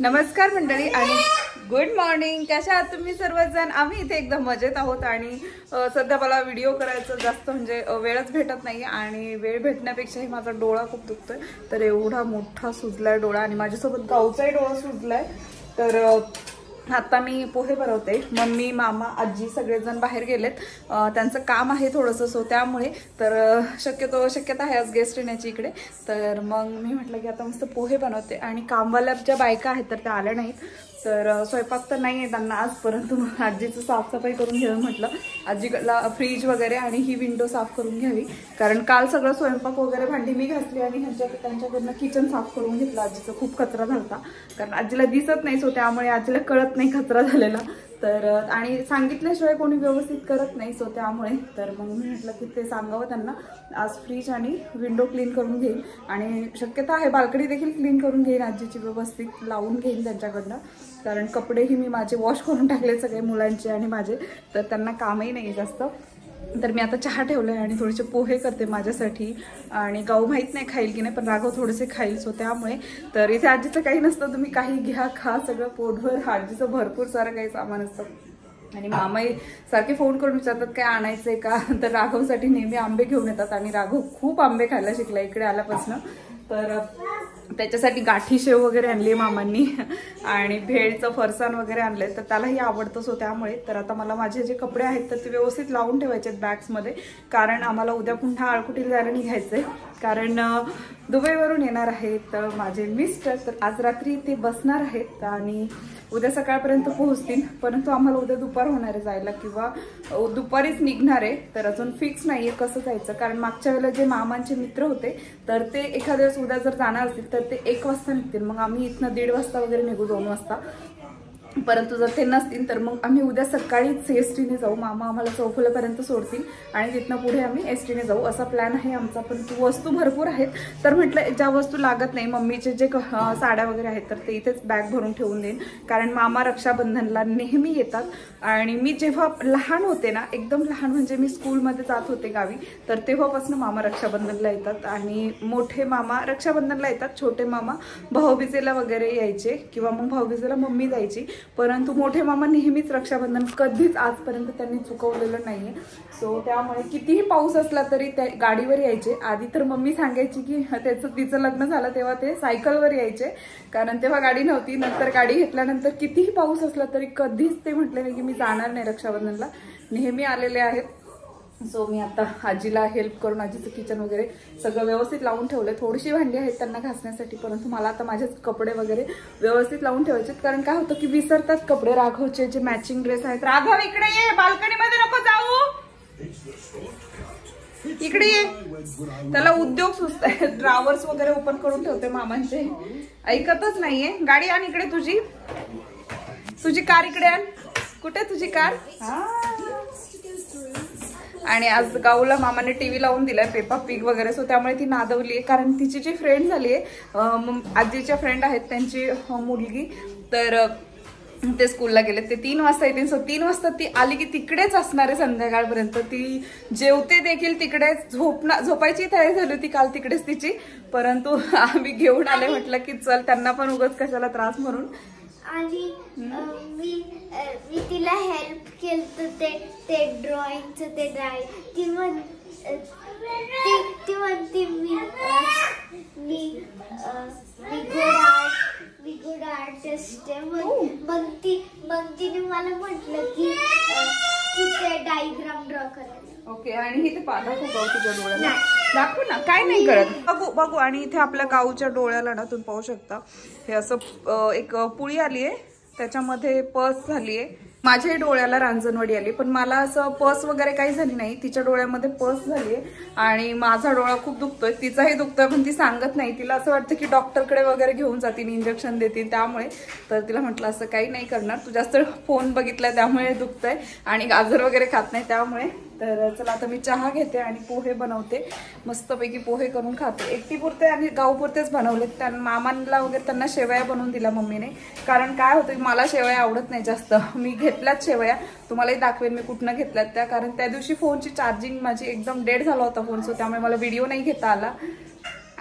नमस्कार मंडळी आणि गुड मॉर्निंग. कशा आहात तुम्ही सर्वजण? आम्ही इथे एकदम मजेत आहोत आणि सध्या मला व्हिडिओ करायचं जास्त म्हणजे वेळच भेटत नाही आणि वेळ भेटण्यापेक्षाही माझा डोळा खूप दुखतोय. तर एवढा मोठा सुजलाय डोळा आणि माझ्यासोबत गावचाही डोळा सुजलाय. तर आता मी पोहे बनवते. मम्मी मामा आजी सगळेजण बाहेर गेलेत, त्यांचं काम आहे थोडंसं, सो त्यामुळे तर शक्यता आहे आज गेस्ट येण्याची इकडे. तर मग मी म्हटलं की आता मस्त पोहे बनवते आणि कामवाल्या ज्या बायका आहेत तर त्या आल्या नाहीत. तर स्वयंपाक तर नाही आहे त्यांना आज, परंतु आजीचं साफसफाई करून घ्यावी म्हटलं. आजीला फ्रीज वगैरे आणि ही विंडो साफ करून घ्यावी, कारण काल सगळं स्वयंपाक वगैरे भांडी मी घासली आणि त्यांच्याकडनं किचन साफ करून घेतलं. आजीचा खूप कचरा झाला कारण आजीला दिसत नाही, सो त्यामुळे आजीला कळत नाही कचरा झालेला. तर आणि सांगितल्याशिवाय कोणी व्यवस्थित करत नाही, सो त्यामुळे तर मग मी म्हटलं की ते सांगावं त्यांना. आज फ्रीज आणि विंडो क्लीन करून घेईन आणि शक्यता आहे बाल्कनी देखील क्लीन करून घेईन, आजीची व्यवस्थित लावून घेईन त्यांच्याकडनं. कारण कपडेही मी माझे वॉश करून टाकले सगळे मुलांचे आणि माझे, तर त्यांना कामही नाही जास्त. तर मी आता चहा ठेवलाय आणि थोडेसे पोहे करते माझ्यासाठी. आणि गाऊ माहीत नाही खाईल की नाही, पण राघव थोडेसे खाईल, सो त्यामुळे. तर इथे आजीचं काही नसतं, तुम्ही काही घ्या खा सगळं पोटभर. आजीचं भरपूर सारं काही सामान असतं. आणि मामाही सारखे फोन करून विचारतात काय आणायचंय का. तर राघवसाठी नेहमी आंबे घेऊन येतात आणि राघव खूप आंबे खायला शिकला इकडे आल्यापासून. तर त्याच्यासाठी गाठी शेव वगैरे आणली मामांनी आणि भेळचं फरसाण वगैरे आणलंय, तर त्यालाही आवडतंच हो. त्यामुळे तर आता मला माझे जे कपडे आहेत तर ते व्यवस्थित लावून ठेवायचे आहेत बॅग्समध्ये, कारण आम्हाला उद्या पुन्हा आळकुटीला जायला निघायचंय. कारण दुबईवरून येणार आहेत माझे मिस्टर, तर आज रात्री ते बसणार आहेत आणि उद्या सकाळपर्यंत पोहोचतील. परंतु आम्हाला उद्या दुपार होणार आहे जायला किंवा दुपारीच निघणार आहे. तर अजून फिक्स नाहीये कसं जायचं, कारण मागच्या वेळेला जे मामांचे मित्र होते तर ते एखाद्या वेळेस उद्या जर जाणार असतील तर ते 1 वाजता निघतील. मग आम्ही इथनं 1:30 वाजता वगैरे निघू, 2 वाजता. परंतु जर ते नसतील तर मग आम्ही उद्या सकाळीच एसटीने जाऊ. मामा आम्हाला चौफुलापर्यंत सोडतील आणि तिथनं पुढे आम्ही एसटीने जाऊ, असा प्लॅन आहे आमचा. पण वस्तू भरपूर आहेत, तर म्हटलं ज्या वस्तू लागत नाही, मम्मीचे जे साड्या वगैरे आहेत तर ते इथेच बॅग भरून ठेवून देईन. कारण मामा रक्षाबंधनला नेहमी येतात आणि मी जेव्हा लहान होते ना, एकदम लहान म्हणजे मी स्कूलमध्ये जात होते गावी, तर तेव्हापासून मामा रक्षाबंधनला येतात. आणि मोठे मामा रक्षाबंधनला येतात, छोटे मामा भाऊबीजेला वगैरे यायचे किंवा मग भाऊबीजेला मम्मी जायची. परंतु मोठे मामा नेहमीच रक्षाबंधन कधीच आजपर्यंत त्यांनी चुकवलेलं नाहीये. सो त्यामुळे कितीही पाऊस असला तरी त्या गाडीवर यायचे. आधी तर मम्मी सांगायची की तिचं लग्न झालं तेव्हा ते सायकलवर यायचे, कारण तेव्हा गाडी नव्हती. नंतर गाडी घेतल्यानंतर कितीही पाऊस असला तरी कधीच ते म्हटले नाही की मी जाणार नाही रक्षाबंधनला, नेहमी आलेले आहेत. सो मी आता आजीला हेल्प करून आजीचं किचन वगैरे सगळं व्यवस्थित लावून ठेवलंय. थोडीशी भांडी आहेत त्यांना घासण्यासाठी, परंतु मला आता माझे कपडे वगैरे व्यवस्थित लावून ठेवायचे. कारण काय होतं की विसरतात कपडे. राघवचे जे मॅचिंग ड्रेस आहेत, राघव इकडे ये, बाल्कनीमध्ये नको जाऊ, इकडे ये. त्याला उद्योग सुचत आहे. ड्रावर्स वगैरे ओपन करून ठेवते मामांचे, ऐकतच नाहीये. गाडी आण इकडे, तुझी कार इकडे आण. कुठे तुझी कार? आणि आज गाऊला मामाने टीव्ही लावून दिलाय पेपा पिग वगैरे, सो त्यामुळे ती नादवली आहे. कारण तिची जी फ्रेंड झाली आहे, आजीच्या फ्रेंड आहेत त्यांची मुलगी, तर ते स्कूलला गेले. ते 3 वाजता येतील. सो 3 वाजता ती आली की तिकडेच असणार आहे संध्याकाळपर्यंत. ती जेवते देखील तिकडेच, झोपायची तयारी झाली होती काल तिकडेच तिची, परंतु आम्ही घेऊन आले. म्हटलं की चल त्यांना पण उगाच कशाला त्रास म्हणून. आणि मी तिला हेल्प केलं ते ड्रॉइंगचं ते ती म्हणते मी गुड आर्टिस्ट आहे. मग तिने मला म्हटलं की ते डायग्राम ड्रॉ करायला. ओके. आणि इथे दाखवू गाऊ तुझ्या डोळ्याला, दाखवू ना, काय नाही कळत. बघू. आणि इथे आपल्या गाऊच्या डोळ्याला ना तुम्ही पाहू शकता, हे असं एक पुळी आली आहे, त्याच्यामध्ये पस झाली आहे. माझ्याही डोळ्याला रांजणवडी आली, पण मला असं पस वगैरे काही झाली नाही. तिच्या डोळ्यामध्ये पस झाली आहे आणि माझा डोळा खूप दुखतोय, तिचाही दुखतोय, पण ती सांगत नाही. तिला असं वाटतं की डॉक्टरकडे वगैरे घेऊन जातील, इंजेक्शन देतील, त्यामुळे. तर तिला म्हटलं असं काही नाही करणार, तू जास्त फोन बघितलाय त्यामुळे दुखतंय आणि गाजर वगैरे खात नाही त्यामुळे. तर चला आता मी चहा घेते आणि पोहे बनवते, मस्तपैकी पोहे करून खाते. एकटी पुरते आणि गाऊ पुरतेच बनवले. मामांना वगैरे त्यांना शेवया बनवून दिल्या मम्मीने, कारण काय होतं मला शेवया आवडत नाही जास्त. मी घेतल्यात शेवया, तुम्हालाही दाखवेन मी कुठनं घेतल्यात त्या, कारण त्या दिवशी फोनची चार्जिंग माझी एकदम डेड झाला होता फोन, सो त्यामुळे मला व्हिडिओ नाही घेता आला.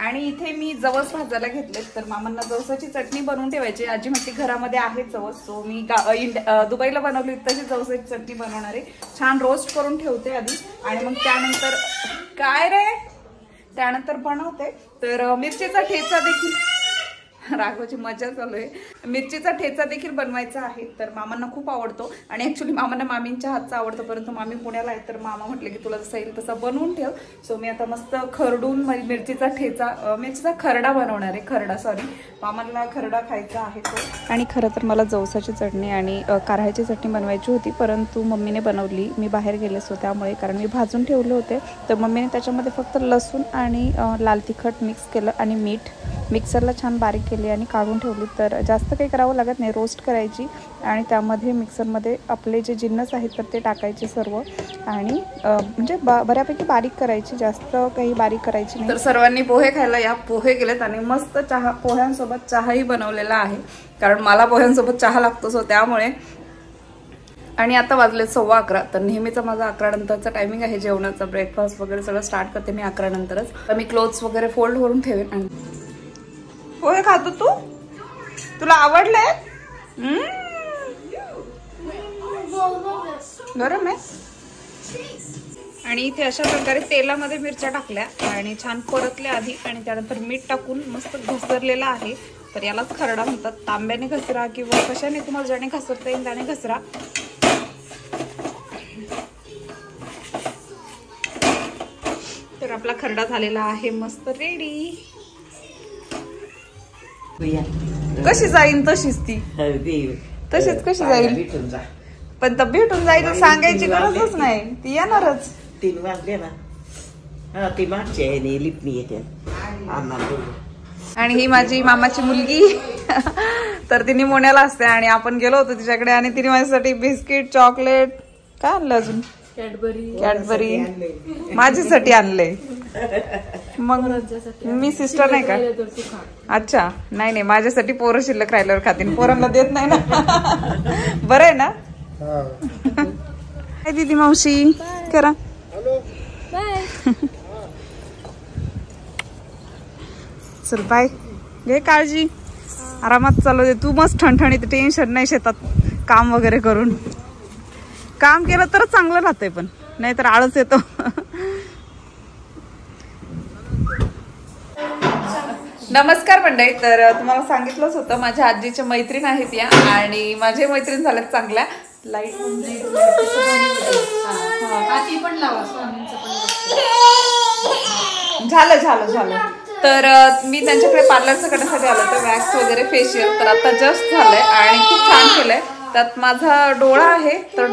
आणि इथे मी जवस भाजायला घेतलेत. तर मामांना जवसाची चटणी बनवून ठेवायची. आजी म्हणते घरामध्ये आहे जवस, सो मी दुबईला बनवली तशी जवसाची चटणी बनवणार आहे. छान रोस्ट करून ठेवते आधी आणि मग त्यानंतर काय रे त्यानंतर बनवते. तर मिरचीचा ठेचा देखील राघवची मजा चालू आहे. मिरचीचा ठेचा देखील बनवायचा आहे. तर मामांना खूप आवडतो आणि ऍक्च्युली मामांना मामींच्या हातचा आवडतो, परंतु मामी पुण्याला आहे तर मामा म्हटले की तुला जसं येईल तसं बनवून ठेव. सो मी आता मस्त खरडून मिरचीचा खरडा बनवणार आहे. मामांना खरडा खायचा आहे तो. आणि खरं तर मला जवसाची चटणी आणि कारळ्याची चटणी बनवायची होती, परंतु मम्मीने बनवली. मी बाहेर गेले सो त्यामुळे, कारण मी भाजून ठेवले होते. तर मम्मीने त्याच्यामध्ये फक्त लसूण आणि लाल तिखट मिक्स केलं आणि मीठ मिक्सरला छान बारीक केली आणि काढून ठेवली. तर जास्त काही करावं लागत नाही, रोस्ट करायची आणि त्यामध्ये मिक्सरमध्ये आपले जे जिन्नस आहेत तर ते टाकायचे सर्व आणि म्हणजे बऱ्यापैकी बारीक करायची, जास्त काही बारीक करायची नाही. तर सर्वांनी पोहे खायला या. पोहे गेलेत आणि मस्त पोह्यांसोबत चहाही बनवलेला आहे, कारण मला पोह्यांसोबत चहा लागतो सो त्यामुळे. आणि आता वाजले 11:15. तर नेहमीचा माझा 11 नंतरचा टायमिंग आहे जेवणाचा. ब्रेकफास्ट वगैरे सगळं स्टार्ट करते मी 11 नंतरच. तर मी क्लोथ्स वगैरे फोल्ड करून ठेवेन. आणि पोहे खातो तू? तुला आवडले? गरम आहे. आणि इथे अशा प्रकारे तेलामध्ये मिरच्या टाकल्या आणि छान परतल्या आधी आणि त्यानंतर मीठ टाकून मस्त घसरलेला आहे. तर यालाच खरडा म्हणतात. तांब्याने घसरा किंवा कशाने तुम्हाला ज्याने घसरता येईल त्याने घसरा. तर आपला खरडा झालेला आहे, मस्त रेडी. कशी जाईल तशीच ती तशीच कशी जाईल, पण तर भेटून जाईल सांगायची गरजच नाही, ती येणारच. 3 वाजले ना, ती मागची आहे लिपणी येते. आणि ही माझी मामाची मुलगी तर तिने मोण्याला असते आणि आपण गेलो होतो तिच्याकडे आणि तिने माझ्यासाठी बिस्किट चॉकलेट काय आणलं, अजून कॅडबरी माझ्यासाठी आणले. मग मी सिस्टर नाही का? अच्छा, नाही माझ्यासाठी पोरं शिल्लक राहिल्यावर खातील, पोरांना देत नाही ना. बरं आहे ना? काय दीदी मावशी करा. चल बाय, घे काळजी, आरामात चालू दे. तू मस्त ठणठणीत, टेन्शन नाही शेतात काम वगैरे करून. काम केलं तर चांगलं राहतंय, पण नाहीतर आळस येतो. नमस्कार मंडळी. तर तुम्हाला सांगितलंच होतं माझ्या आजीच्या मैत्रीण आहेत या आणि माझे मैत्रीण झाल्यात चांगल्या. लाईट झालं. तर मी त्यांच्याकडे पार्लरचं करण्यासाठी आलो होतं, वॅक्स वगैरे फेशियल. तर आता जस्ट झालंय आणि खूप छान केलंय. त्यात माझा डोळा आहे तर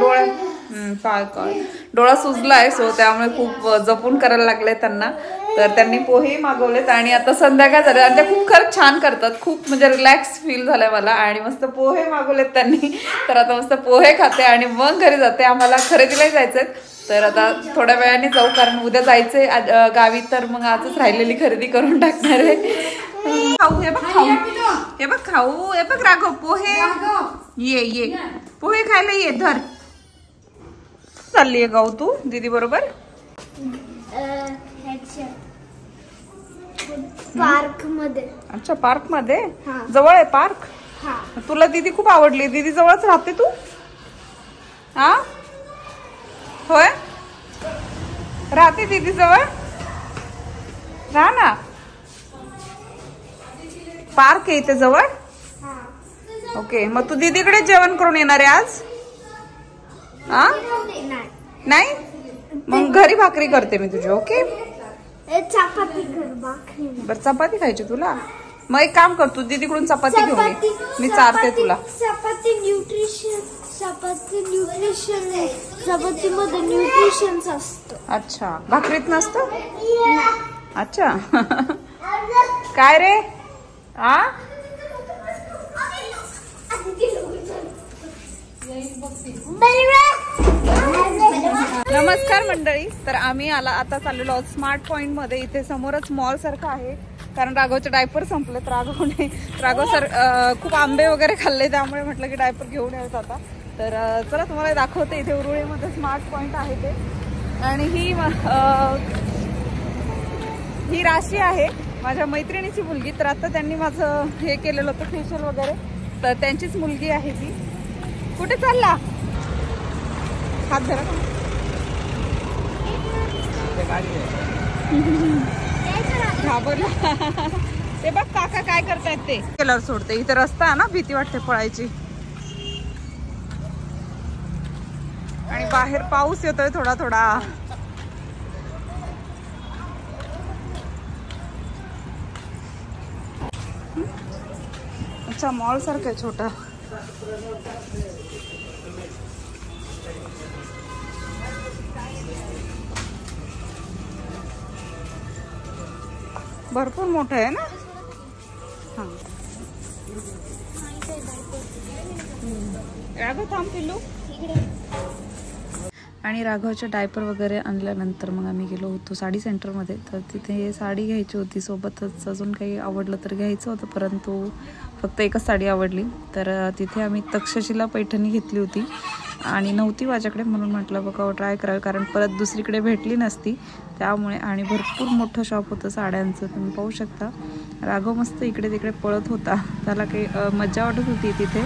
डोळा सुजलाय सो त्यामुळे खूप जपून करायला लागले त्यांना. तर त्यांनी पोहे मागवलेत आणि आता संध्याकाळ झाले आणि ते खूप खरंच छान करतात. खूप म्हणजे रिलॅक्स फील झालंय मला आणि मस्त पोहे मागवलेत त्यांनी. तर आता मस्त पोहे खाते आणि मग घरी जाते. आम्हाला खरेदीलाही जायचंय, तर आता थोड्या वेळाने जाऊ, कारण उद्या जायचंय गावी. तर मग आजच राहिलेली खरेदी करून टाकणार आहे. खाऊ, हे बघ खाऊ, हे बघ खाऊ, हे बघ राघव पोहे, ये पोहे खायला ये. धर, चालली आहे गाऊ तू दीदी बरोबर? पार्क मध्ये. अच्छा, पार्क मध्ये जवळ आहे पार्क? तुला दीदी खूप आवडली, दीदी जवळच राहते तू? हा होय, राहते दीदी जवळ, राहा ना. पार्क आहे इथे जवळ. ओके, मग तू दीदीकडे जेवण करून येणार आहे आज? हा नाही, मग घरी भाकरी करते मी तुझी. ओके, चपाती कर, भाकरी. बरं, चपाती खायची तुला? मग एक काम कर, तू दीदीकडून चपाती घेऊन ये, मी चारते तुला. चपाती मध्ये न्यूट्रिशन असतं. अच्छा, भाकरीत नसतं? अच्छा. काय रे? आ नमस्कार मंडळी. तर आम्ही आता चाललेलो आहोत स्मार्ट पॉइंट मध्ये. इथे समोरच मॉल सारखं आहे, कारण राघवचे डायपर संपलेत. राघव सर खूप आंबे वगैरे खाल्ले, त्यामुळे म्हटलं की डायपर घेऊन येत आता. तर चला तुम्हाला दाखवते. इथे उरुळीमध्ये स्मार्ट पॉइंट आहे ते. आणि ही राशी आहे माझ्या मैत्रिणीची मुलगी. तर आता त्यांनी माझं हे केलेलं होतं फेशियल वगैरे, तर त्यांचीच मुलगी आहे ती. कुठे चालला? हात धरा. घाबरला. ते बघ काका काय करतायत ते. केल्यावर सोडते. इथे रस्ता आहे ना, भीती वाटते पळायची. आणि बाहेर पाऊस येतोय थोडा थोडा. अच्छा, मॉल सारखं आहे छोटा. भरपूर मोठं आहे ना. हां, राघव थांब पिल्लू. आणि राघवचे डायपर वगैरे आणल्यानंतर मग आम्ही गेलो होतो साडी सेंटरमध्ये. तर तिथे साडी घ्यायची होती, सोबतच अजून काही आवडलं तर घ्यायचं होतं, परंतु फक्त एकच साडी आवडली. तर तिथे आम्ही तक्षशिला पैठणी घेतली होती आणि नव्हती माझ्याकडे, म्हणून म्हटलं बघा ट्राय करावं, कारण परत दुसरीकडे भेटली नसती त्यामुळे. आणि भरपूर मोठं शॉप होतं साड्यांचं, तुम्ही पाहू शकता. राघव मस्त इकडे तिकडे पळत होता, त्याला काही मजा वाटत होती तिथे.